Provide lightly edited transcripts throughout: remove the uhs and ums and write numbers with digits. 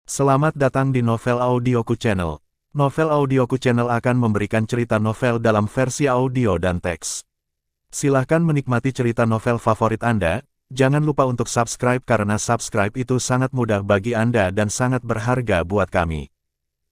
Selamat datang di Novel Audioku Channel. Novel Audioku Channel akan memberikan cerita novel dalam versi audio dan teks. Silahkan menikmati cerita novel favorit Anda. Jangan lupa untuk subscribe karena subscribe itu sangat mudah bagi Anda dan sangat berharga buat kami.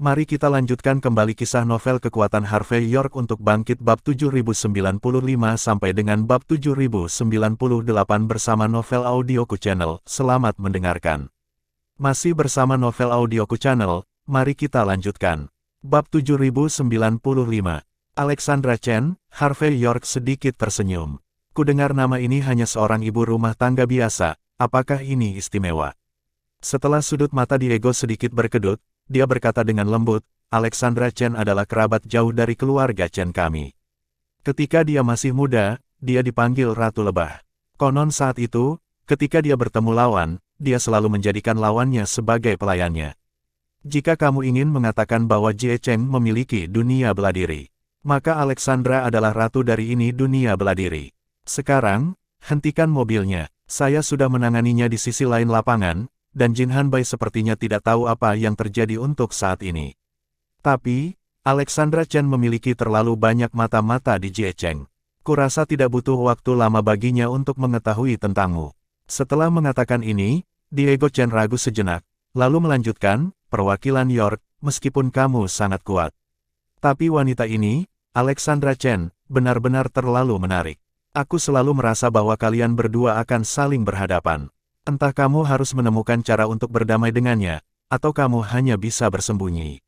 Mari kita lanjutkan kembali kisah novel Kekuatan Harvey York untuk bangkit bab 7095 sampai dengan bab 7098 bersama Novel Audioku Channel. Selamat mendengarkan. Masih bersama Novel Audioku Channel, mari kita lanjutkan. Bab 7095. Alexandra Chen, Harvey York sedikit tersenyum. Kudengar nama ini hanya seorang ibu rumah tangga biasa, apakah ini istimewa? Setelah sudut mata Diego sedikit berkedut, dia berkata dengan lembut, Alexandra Chen adalah kerabat jauh dari keluarga Chen kami. Ketika dia masih muda, dia dipanggil Ratu Lebah. Konon saat itu, ketika dia bertemu lawan, dia selalu menjadikan lawannya sebagai pelayannya. Jika kamu ingin mengatakan bahwa Jie Cheng memiliki dunia beladiri, maka Alexandra adalah ratu dari ini dunia beladiri. Sekarang, hentikan mobilnya, saya sudah menanganinya di sisi lain lapangan, dan Jin Hanbai sepertinya tidak tahu apa yang terjadi untuk saat ini. Tapi, Alexandra Chen memiliki terlalu banyak mata-mata di Jie Cheng. Kurasa tidak butuh waktu lama baginya untuk mengetahui tentangmu. Setelah mengatakan ini, Diego Chen ragu sejenak, lalu melanjutkan, perwakilan York, meskipun kamu sangat kuat. Tapi wanita ini, Alexandra Chen, benar-benar terlalu menarik. Aku selalu merasa bahwa kalian berdua akan saling berhadapan. Entah kamu harus menemukan cara untuk berdamai dengannya, atau kamu hanya bisa bersembunyi.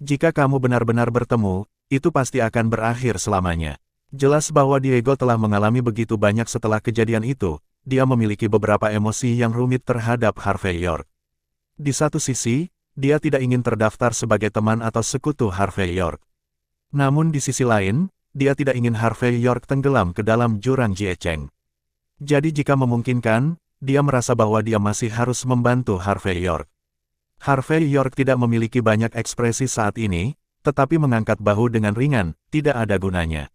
Jika kamu benar-benar bertemu, itu pasti akan berakhir selamanya. Jelas bahwa Diego telah mengalami begitu banyak setelah kejadian itu. Dia memiliki beberapa emosi yang rumit terhadap Harvey York. Di satu sisi, dia tidak ingin terdaftar sebagai teman atau sekutu Harvey York. Namun di sisi lain, dia tidak ingin Harvey York tenggelam ke dalam jurang Jie Cheng. Jadi jika memungkinkan, dia merasa bahwa dia masih harus membantu Harvey York. Harvey York tidak memiliki banyak ekspresi saat ini, tetapi mengangkat bahu dengan ringan, tidak ada gunanya.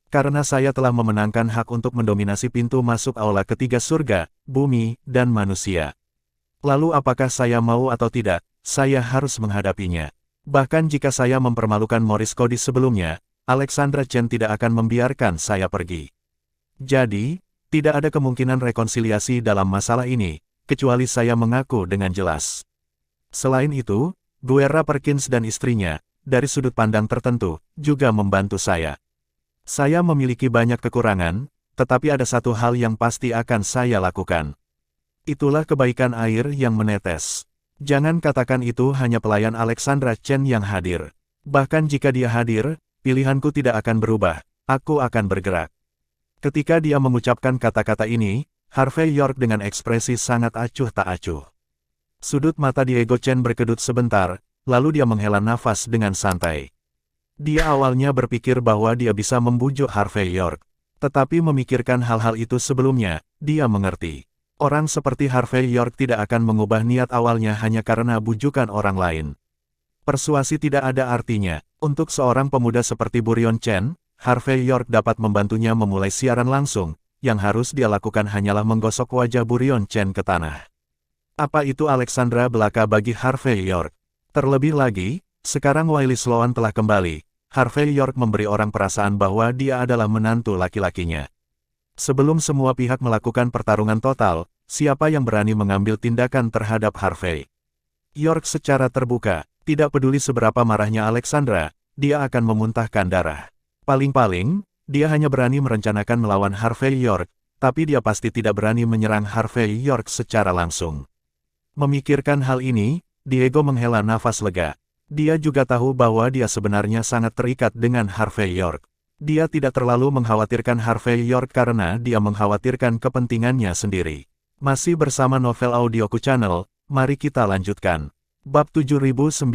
Karena saya telah memenangkan hak untuk mendominasi pintu masuk aula ketiga surga, bumi, dan manusia. Lalu apakah saya mau atau tidak, saya harus menghadapinya. Bahkan jika saya mempermalukan Morris Cody sebelumnya, Alexandra Chen tidak akan membiarkan saya pergi. Jadi, tidak ada kemungkinan rekonsiliasi dalam masalah ini, kecuali saya mengaku dengan jelas. Selain itu, Guerra Perkins dan istrinya, dari sudut pandang tertentu, juga membantu saya. Saya memiliki banyak kekurangan, tetapi ada satu hal yang pasti akan saya lakukan. Itulah kebaikan air yang menetes. Jangan katakan itu hanya pelayan Alexandra Chen yang hadir. Bahkan jika dia hadir, pilihanku tidak akan berubah, aku akan bergerak. Ketika dia mengucapkan kata-kata ini, Harvey York dengan ekspresi sangat acuh tak acuh. Sudut mata Diego Chen berkedut sebentar, lalu dia menghela nafas dengan santai. Dia awalnya berpikir bahwa dia bisa membujuk Harvey York. Tetapi memikirkan hal-hal itu sebelumnya, dia mengerti. Orang seperti Harvey York tidak akan mengubah niat awalnya hanya karena bujukan orang lain. Persuasi tidak ada artinya. Untuk seorang pemuda seperti Burion Chen, Harvey York dapat membantunya memulai siaran langsung. Yang harus dia lakukan hanyalah menggosok wajah Burion Chen ke tanah. Apa itu Alexandra belaka bagi Harvey York? Terlebih lagi, sekarang Wiley Sloan telah kembali. Harvey York memberi orang perasaan bahwa dia adalah menantu laki-lakinya. Sebelum semua pihak melakukan pertarungan total, siapa yang berani mengambil tindakan terhadap Harvey York secara terbuka? Tidak peduli seberapa marahnya Alexandra, dia akan memuntahkan darah. Paling-paling, dia hanya berani merencanakan melawan Harvey York, tapi dia pasti tidak berani menyerang Harvey York secara langsung. Memikirkan hal ini, Diego menghela nafas lega. Dia juga tahu bahwa dia sebenarnya sangat terikat dengan Harvey York. Dia tidak terlalu mengkhawatirkan Harvey York karena dia mengkhawatirkan kepentingannya sendiri. Masih bersama Novel Audioku Channel, mari kita lanjutkan. Bab 7096.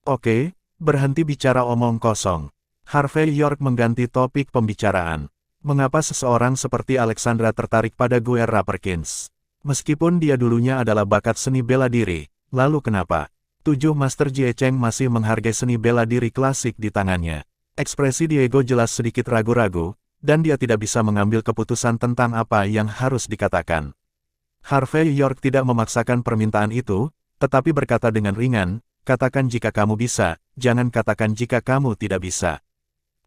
Oke, berhenti bicara omong kosong. Harvey York mengganti topik pembicaraan. Mengapa seseorang seperti Alexandra tertarik pada Guerra Perkins? Meskipun dia dulunya adalah bakat seni bela diri, lalu kenapa? 7 Master Jie Cheng masih menghargai seni bela diri klasik di tangannya. Ekspresi Diego jelas sedikit ragu-ragu, dan dia tidak bisa mengambil keputusan tentang apa yang harus dikatakan. Harvey York tidak memaksakan permintaan itu, tetapi berkata dengan ringan, katakan jika kamu bisa, jangan katakan jika kamu tidak bisa.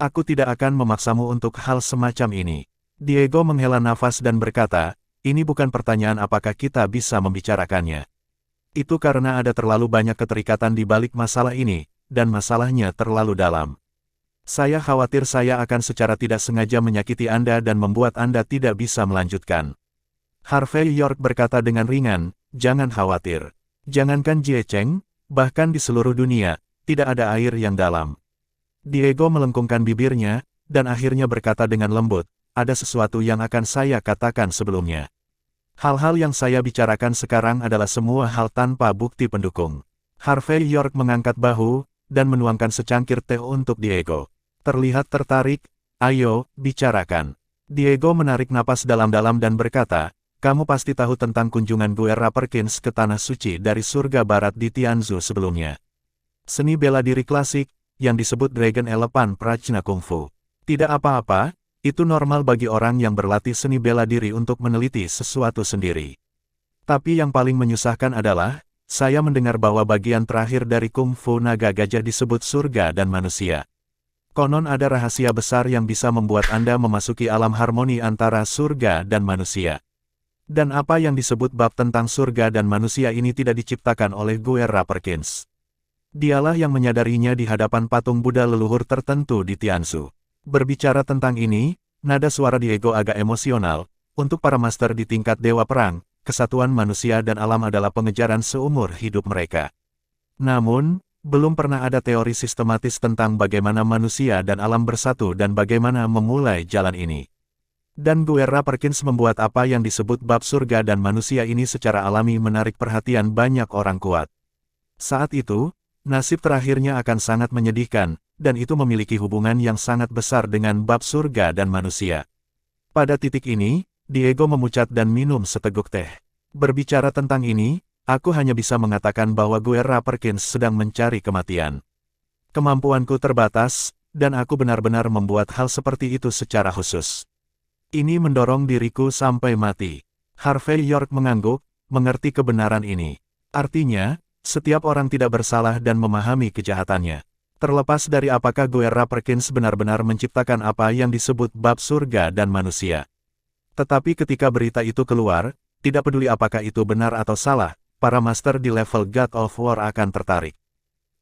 Aku tidak akan memaksamu untuk hal semacam ini. Diego menghela nafas dan berkata, ini bukan pertanyaan apakah kita bisa membicarakannya. Itu karena ada terlalu banyak keterikatan di balik masalah ini, dan masalahnya terlalu dalam. Saya khawatir saya akan secara tidak sengaja menyakiti Anda dan membuat Anda tidak bisa melanjutkan. Harvey York berkata dengan ringan, jangan khawatir. Jangankan Jie Cheng, bahkan di seluruh dunia, tidak ada air yang dalam. Diego melengkungkan bibirnya, dan akhirnya berkata dengan lembut, ada sesuatu yang akan saya katakan sebelumnya. Hal-hal yang saya bicarakan sekarang adalah semua hal tanpa bukti pendukung. Harvey York mengangkat bahu, dan menuangkan secangkir teh untuk Diego. Terlihat tertarik, ayo, bicarakan. Diego menarik napas dalam-dalam dan berkata, kamu pasti tahu tentang kunjungan Guerra Perkins ke Tanah Suci dari Surga Barat di Tianzhu sebelumnya. Seni bela diri klasik, yang disebut Dragon Elephant Prajna Kung Fu. Tidak apa-apa, itu normal bagi orang yang berlatih seni bela diri untuk meneliti sesuatu sendiri. Tapi yang paling menyusahkan adalah, saya mendengar bahwa bagian terakhir dari Kung Fu Naga Gajah disebut surga dan manusia. Konon ada rahasia besar yang bisa membuat Anda memasuki alam harmoni antara surga dan manusia. Dan apa yang disebut bab tentang surga dan manusia ini tidak diciptakan oleh Guerra Perkins. Dialah yang menyadarinya di hadapan patung Buddha leluhur tertentu di Tianzhu. Berbicara tentang ini, nada suara Diego agak emosional. Untuk para master di tingkat Dewa Perang, kesatuan manusia dan alam adalah pengejaran seumur hidup mereka. Namun, belum pernah ada teori sistematis tentang bagaimana manusia dan alam bersatu dan bagaimana memulai jalan ini. Dan Guerra Perkins membuat apa yang disebut bab surga dan manusia ini secara alami menarik perhatian banyak orang kuat. Saat itu, nasib terakhirnya akan sangat menyedihkan, dan itu memiliki hubungan yang sangat besar dengan bab surga dan manusia. Pada titik ini, Diego memucat dan minum seteguk teh. Berbicara tentang ini, aku hanya bisa mengatakan bahwa Guerra Perkins sedang mencari kematian. Kemampuanku terbatas, dan aku benar-benar membuat hal seperti itu secara khusus. Ini mendorong diriku sampai mati. Harvey York mengangguk, mengerti kebenaran ini. Artinya, setiap orang tidak bersalah dan memahami kejahatannya. Terlepas dari apakah Guerra Perkins benar-benar menciptakan apa yang disebut bab surga dan manusia. Tetapi ketika berita itu keluar, tidak peduli apakah itu benar atau salah, para master di level God of War akan tertarik.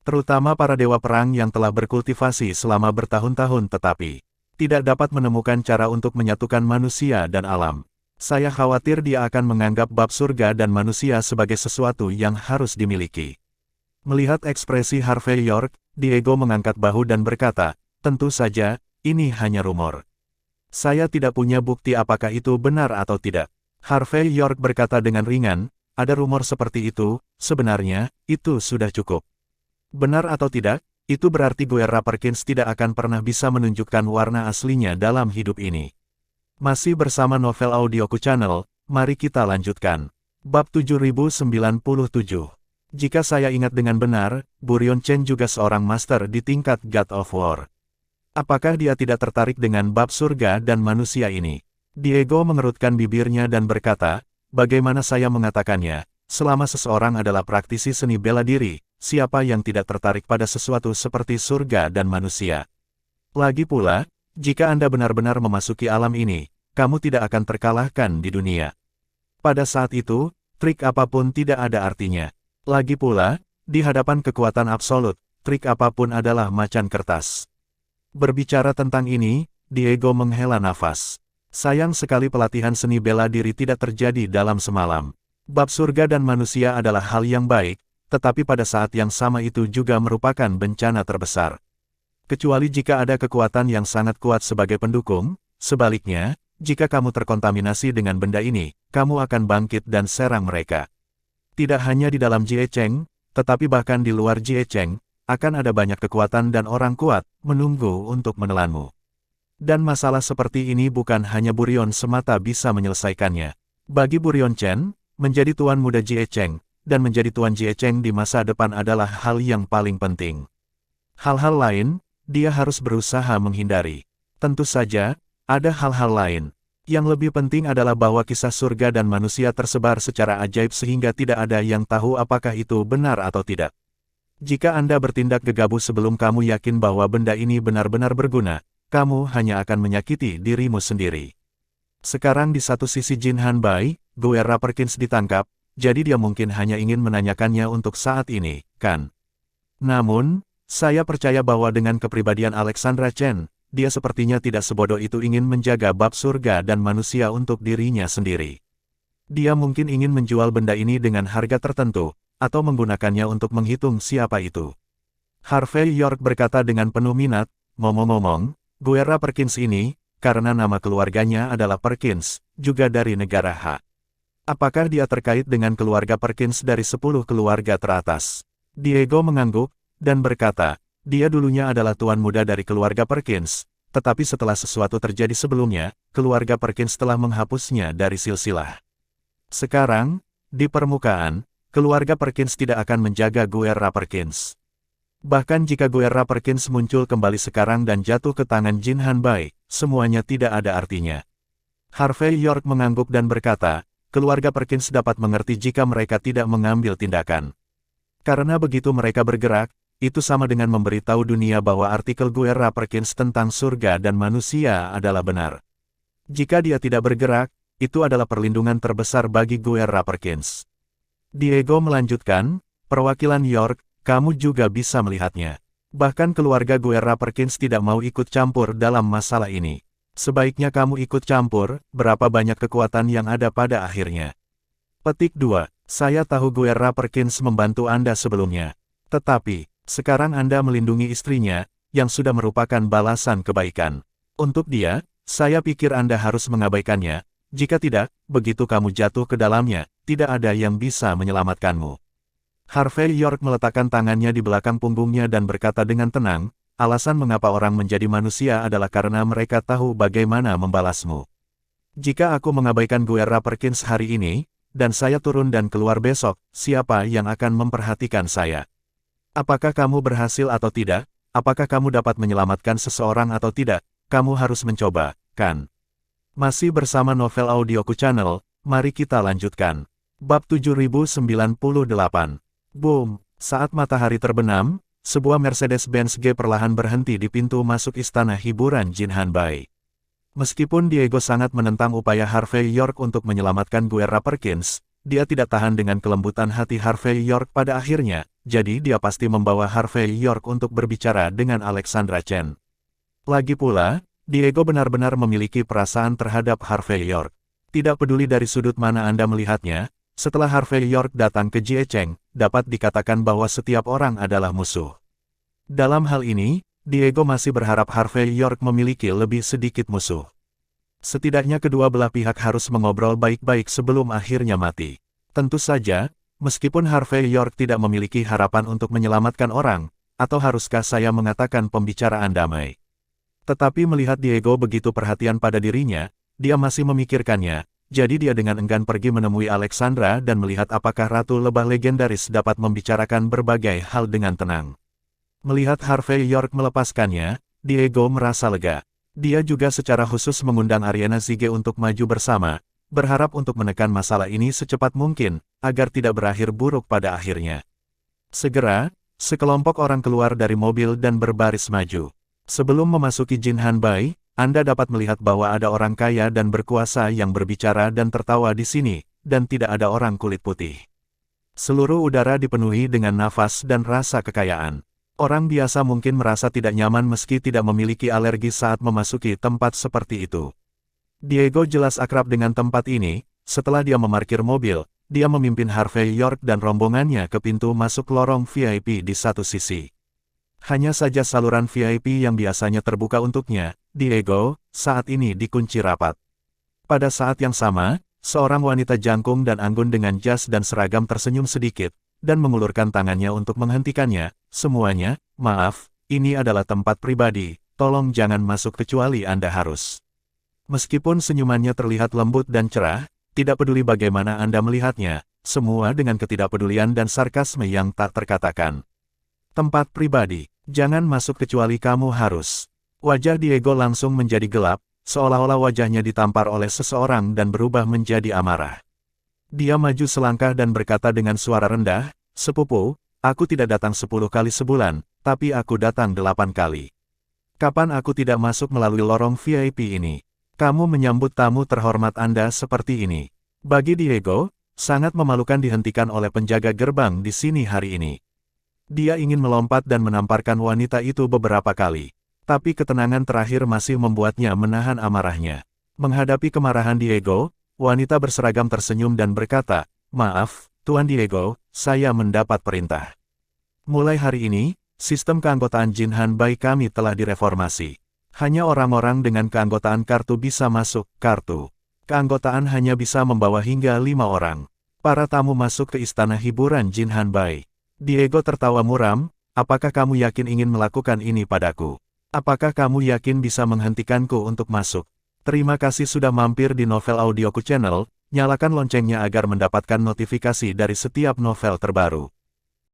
Terutama para dewa perang yang telah berkultivasi selama bertahun-tahun tetapi tidak dapat menemukan cara untuk menyatukan manusia dan alam. Saya khawatir dia akan menganggap bab surga dan manusia sebagai sesuatu yang harus dimiliki. Melihat ekspresi Harvey York, Diego mengangkat bahu dan berkata, tentu saja, ini hanya rumor. Saya tidak punya bukti apakah itu benar atau tidak. Harvey York berkata dengan ringan, ada rumor seperti itu, sebenarnya, itu sudah cukup. Benar atau tidak, itu berarti Guerra Perkins tidak akan pernah bisa menunjukkan warna aslinya dalam hidup ini. Masih bersama Novel Audioku Channel, mari kita lanjutkan. Bab 7097. Jika saya ingat dengan benar, Burion Chen juga seorang master di tingkat God of War. Apakah dia tidak tertarik dengan bab surga dan manusia ini? Diego mengerutkan bibirnya dan berkata, bagaimana saya mengatakannya, selama seseorang adalah praktisi seni bela diri, siapa yang tidak tertarik pada sesuatu seperti surga dan manusia? Lagi pula, jika Anda benar-benar memasuki alam ini, kamu tidak akan terkalahkan di dunia. Pada saat itu, trik apapun tidak ada artinya. Lagi pula, di hadapan kekuatan absolut, trik apapun adalah macan kertas. Berbicara tentang ini, Diego menghela nafas. Sayang sekali pelatihan seni bela diri tidak terjadi dalam semalam. Bab surga dan manusia adalah hal yang baik, tetapi pada saat yang sama itu juga merupakan bencana terbesar. Kecuali jika ada kekuatan yang sangat kuat sebagai pendukung, sebaliknya, jika kamu terkontaminasi dengan benda ini, kamu akan bangkit dan serang mereka. Tidak hanya di dalam Jie Cheng, tetapi bahkan di luar Jie Cheng, akan ada banyak kekuatan dan orang kuat, menunggu untuk menelanmu. Dan masalah seperti ini bukan hanya Burion semata bisa menyelesaikannya. Bagi Burion Chen, menjadi tuan muda Jie Cheng, dan menjadi tuan Jie Cheng di masa depan adalah hal yang paling penting. Hal-hal lain, dia harus berusaha menghindari. Tentu saja, ada hal-hal lain. Yang lebih penting adalah bahwa kisah surga dan manusia tersebar secara ajaib sehingga tidak ada yang tahu apakah itu benar atau tidak. Jika Anda bertindak gegabah sebelum kamu yakin bahwa benda ini benar-benar berguna, kamu hanya akan menyakiti dirimu sendiri. Sekarang di satu sisi Jin Hanbai, Guerra Perkins ditangkap, jadi dia mungkin hanya ingin menanyakannya untuk saat ini, kan? Namun, saya percaya bahwa dengan kepribadian Alexandra Chen, dia sepertinya tidak sebodoh itu ingin menjaga bab surga dan manusia untuk dirinya sendiri. Dia mungkin ingin menjual benda ini dengan harga tertentu, atau menggunakannya untuk menghitung siapa itu. Harvey York berkata dengan penuh minat, ngomong-ngomong, Guerra Perkins ini, karena nama keluarganya adalah Perkins, juga dari negara H. Apakah dia terkait dengan keluarga Perkins dari 10 keluarga teratas? Diego mengangguk, dan berkata, dia dulunya adalah tuan muda dari keluarga Perkins, tetapi setelah sesuatu terjadi sebelumnya, keluarga Perkins telah menghapusnya dari silsilah. Sekarang, di permukaan, keluarga Perkins tidak akan menjaga Guerra Perkins. Bahkan jika Guerra Perkins muncul kembali sekarang dan jatuh ke tangan Jin Hanbai, semuanya tidak ada artinya. Harvey York mengangguk dan berkata, keluarga Perkins dapat mengerti jika mereka tidak mengambil tindakan. Karena begitu mereka bergerak, itu sama dengan memberitahu dunia bahwa artikel Guerra Perkins tentang surga dan manusia adalah benar. Jika dia tidak bergerak, itu adalah perlindungan terbesar bagi Guerra Perkins. Diego melanjutkan, perwakilan York, kamu juga bisa melihatnya. Bahkan keluarga Guerra Perkins tidak mau ikut campur dalam masalah ini. Sebaiknya kamu ikut campur, berapa banyak kekuatan yang ada pada akhirnya. Petik 2. Saya tahu Guerra Perkins membantu Anda sebelumnya. Tetapi, sekarang Anda melindungi istrinya, yang sudah merupakan balasan kebaikan. Untuk dia, saya pikir Anda harus mengabaikannya. Jika tidak, begitu kamu jatuh ke dalamnya, tidak ada yang bisa menyelamatkanmu. Harvey York meletakkan tangannya di belakang punggungnya dan berkata dengan tenang, alasan mengapa orang menjadi manusia adalah karena mereka tahu bagaimana membalasmu. Jika aku mengabaikan Guerra Perkins hari ini, dan saya turun dan keluar besok, siapa yang akan memperhatikan saya? Apakah kamu berhasil atau tidak? Apakah kamu dapat menyelamatkan seseorang atau tidak? Kamu harus mencoba, kan? Masih bersama Novel Audioku Channel, mari kita lanjutkan. Bab 7098. Boom! Saat matahari terbenam, sebuah Mercedes-Benz G perlahan berhenti di pintu masuk istana hiburan Jin Hanbai. Meskipun Diego sangat menentang upaya Harvey York untuk menyelamatkan Guerra Perkins, dia tidak tahan dengan kelembutan hati Harvey York pada akhirnya, jadi dia pasti membawa Harvey York untuk berbicara dengan Alexandra Chen. Lagi pula, Diego benar-benar memiliki perasaan terhadap Harvey York. Tidak peduli dari sudut mana Anda melihatnya, setelah Harvey York datang ke Jie Cheng, dapat dikatakan bahwa setiap orang adalah musuh. Dalam hal ini, Diego masih berharap Harvey York memiliki lebih sedikit musuh. Setidaknya kedua belah pihak harus mengobrol baik-baik sebelum akhirnya mati. Tentu saja, meskipun Harvey York tidak memiliki harapan untuk menyelamatkan orang, atau haruskah saya mengatakan pembicaraan damai. Tetapi melihat Diego begitu perhatian pada dirinya, dia masih memikirkannya, jadi dia dengan enggan pergi menemui Alexandra dan melihat apakah Ratu Lebah Legendaris dapat membicarakan berbagai hal dengan tenang. Melihat Harvey York melepaskannya, Diego merasa lega. Dia juga secara khusus mengundang Ariana Zige untuk maju bersama, berharap untuk menekan masalah ini secepat mungkin, agar tidak berakhir buruk pada akhirnya. Segera, sekelompok orang keluar dari mobil dan berbaris maju. Sebelum memasuki Jin Hanbai, Anda dapat melihat bahwa ada orang kaya dan berkuasa yang berbicara dan tertawa di sini, dan tidak ada orang kulit putih. Seluruh udara dipenuhi dengan nafas dan rasa kekayaan. Orang biasa mungkin merasa tidak nyaman meski tidak memiliki alergi saat memasuki tempat seperti itu. Diego jelas akrab dengan tempat ini. Setelah dia memarkir mobil, dia memimpin Harvey York dan rombongannya ke pintu masuk lorong VIP di satu sisi. Hanya saja saluran VIP yang biasanya terbuka untuknya, Diego, saat ini dikunci rapat. Pada saat yang sama, seorang wanita jangkung dan anggun dengan jas dan seragam tersenyum sedikit, dan mengulurkan tangannya untuk menghentikannya. Semuanya, maaf, ini adalah tempat pribadi, tolong jangan masuk kecuali Anda harus. Meskipun senyumannya terlihat lembut dan cerah, tidak peduli bagaimana Anda melihatnya, semua dengan ketidakpedulian dan sarkasme yang tak terkatakan. Tempat pribadi, jangan masuk kecuali kamu harus. Wajah Diego langsung menjadi gelap, seolah-olah wajahnya ditampar oleh seseorang dan berubah menjadi amarah. Dia maju selangkah dan berkata dengan suara rendah, "Sepupu, aku tidak datang 10 kali sebulan, tapi aku datang 8 kali. Kapan aku tidak masuk melalui lorong VIP ini? Kamu menyambut tamu terhormat Anda seperti ini." Bagi Diego, sangat memalukan dihentikan oleh penjaga gerbang di sini hari ini. Dia ingin melompat dan menamparkan wanita itu beberapa kali. Tapi ketenangan terakhir masih membuatnya menahan amarahnya. Menghadapi kemarahan Diego, wanita berseragam tersenyum dan berkata, "Maaf, Tuan Diego, saya mendapat perintah. Mulai hari ini, sistem keanggotaan Jin Han Bai kami telah direformasi. Hanya orang-orang dengan keanggotaan kartu bisa masuk kartu. Keanggotaan hanya bisa membawa hingga 5 orang. Para tamu masuk ke istana hiburan Jin Han Bai." Diego tertawa muram, "Apakah kamu yakin ingin melakukan ini padaku? Apakah kamu yakin bisa menghentikanku untuk masuk? Terima kasih sudah mampir di Novel Audioku Channel, nyalakan loncengnya agar mendapatkan notifikasi dari setiap novel terbaru.